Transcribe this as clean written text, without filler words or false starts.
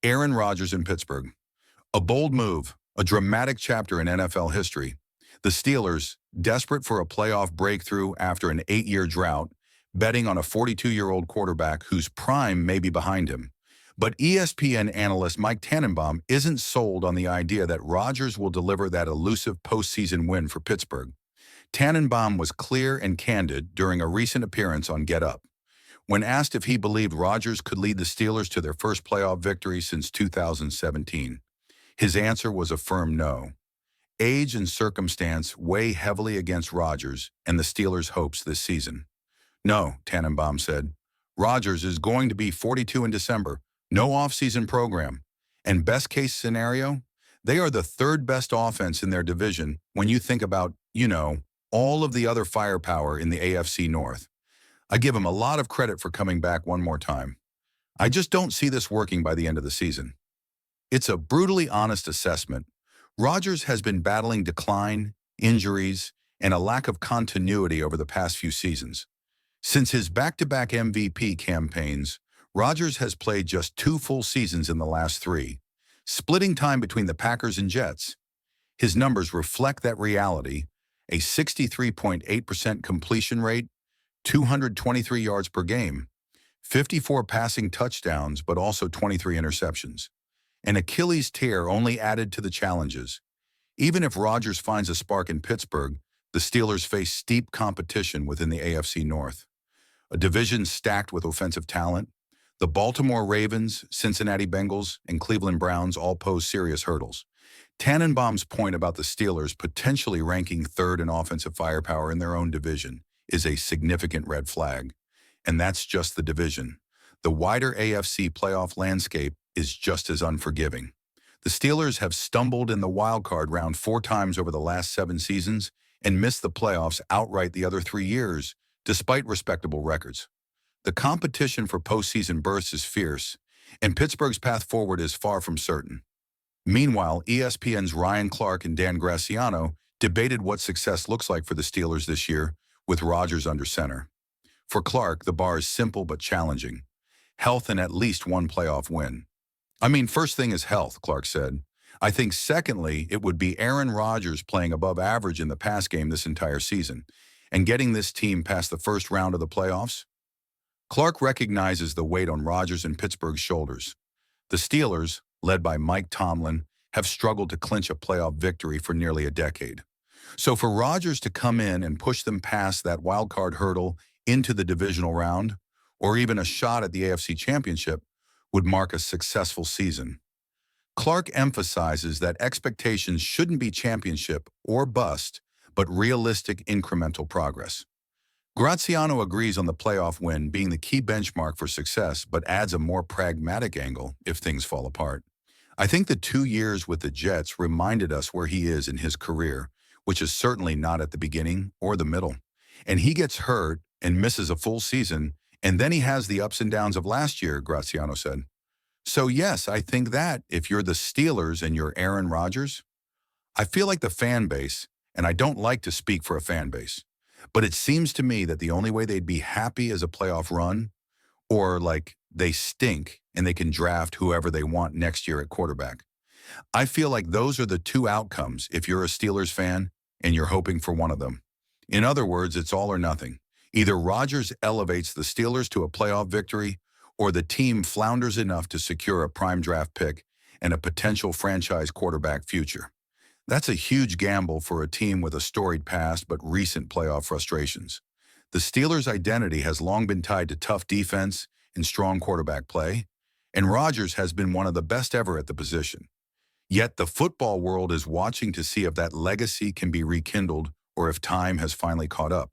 Aaron Rodgers in Pittsburgh. A bold move, a dramatic chapter in NFL history. The Steelers, desperate for a playoff breakthrough after an 8-year drought, betting on a 42-year-old quarterback whose prime may be behind him. But ESPN analyst Mike Tannenbaum isn't sold on the idea that Rodgers will deliver that elusive postseason win for Pittsburgh. Tannenbaum was clear and candid during a recent appearance on Get Up. When asked if he believed Rodgers could lead the Steelers to their first playoff victory since 2017, his answer was a firm no. Age and circumstance weigh heavily against Rodgers and the Steelers' hopes this season. No, Tannenbaum said. Rodgers is going to be 42 in December, no offseason program. And best case scenario, they are the third best offense in their division when you think about, all of the other firepower in the AFC North. I give him a lot of credit for coming back one more time. I just don't see this working by the end of the season. It's a brutally honest assessment. Rodgers has been battling decline, injuries, and a lack of continuity over the past few seasons. Since his back-to-back MVP campaigns, Rodgers has played just 2 full seasons in the last 3, splitting time between the Packers and Jets. His numbers reflect that reality: a 63.8% completion rate, 223 yards per game, 54 passing touchdowns, but also 23 interceptions. An Achilles tear only added to the challenges. Even if Rodgers finds a spark in Pittsburgh, the Steelers face steep competition within the AFC North. A division stacked with offensive talent, the Baltimore Ravens, Cincinnati Bengals, and Cleveland Browns all pose serious hurdles. Tannenbaum's point about the Steelers potentially ranking third in offensive firepower in their own division is a significant red flag. And that's just the division. The wider AFC playoff landscape is just as unforgiving. The Steelers have stumbled in the wildcard round 4 times over the last 7 seasons and missed the playoffs outright the other 3 years, despite respectable records. The competition for postseason berths is fierce, and Pittsburgh's path forward is far from certain. Meanwhile, ESPN's Ryan Clark and Dan Graciano debated what success looks like for the Steelers this year, with Rodgers under center. For Clark, the bar is simple but challenging: health and at least 1 playoff win. First thing is health, Clark said. I think secondly, it would be Aaron Rodgers playing above average in the pass game this entire season and getting this team past the first round of the playoffs. Clark recognizes the weight on Rodgers and Pittsburgh's shoulders. The Steelers, led by Mike Tomlin, have struggled to clinch a playoff victory for nearly a decade. So for Rodgers to come in and push them past that wildcard hurdle into the divisional round, or even a shot at the AFC Championship, would mark a successful season. Clark emphasizes that expectations shouldn't be championship or bust, but realistic incremental progress. Graziano agrees on the playoff win being the key benchmark for success, but adds a more pragmatic angle if things fall apart. I think the 2 years with the Jets reminded us where he is in his career, which is certainly not at the beginning or the middle. And he gets hurt and misses a full season, and then he has the ups and downs of last year, Graziano said. So yes, I think that if you're the Steelers and you're Aaron Rodgers, I feel like the fan base, and I don't like to speak for a fan base, but it seems to me that the only way they'd be happy is a playoff run, or like they stink and they can draft whoever they want next year at quarterback. I feel like those are the 2 outcomes if you're a Steelers fan and you're hoping for one of them. In other words, it's all or nothing. Either Rodgers elevates the Steelers to a playoff victory, or the team flounders enough to secure a prime draft pick and a potential franchise quarterback future. That's a huge gamble for a team with a storied past but recent playoff frustrations. The Steelers' identity has long been tied to tough defense and strong quarterback play, and Rodgers has been one of the best ever at the position. Yet the football world is watching to see if that legacy can be rekindled or if time has finally caught up.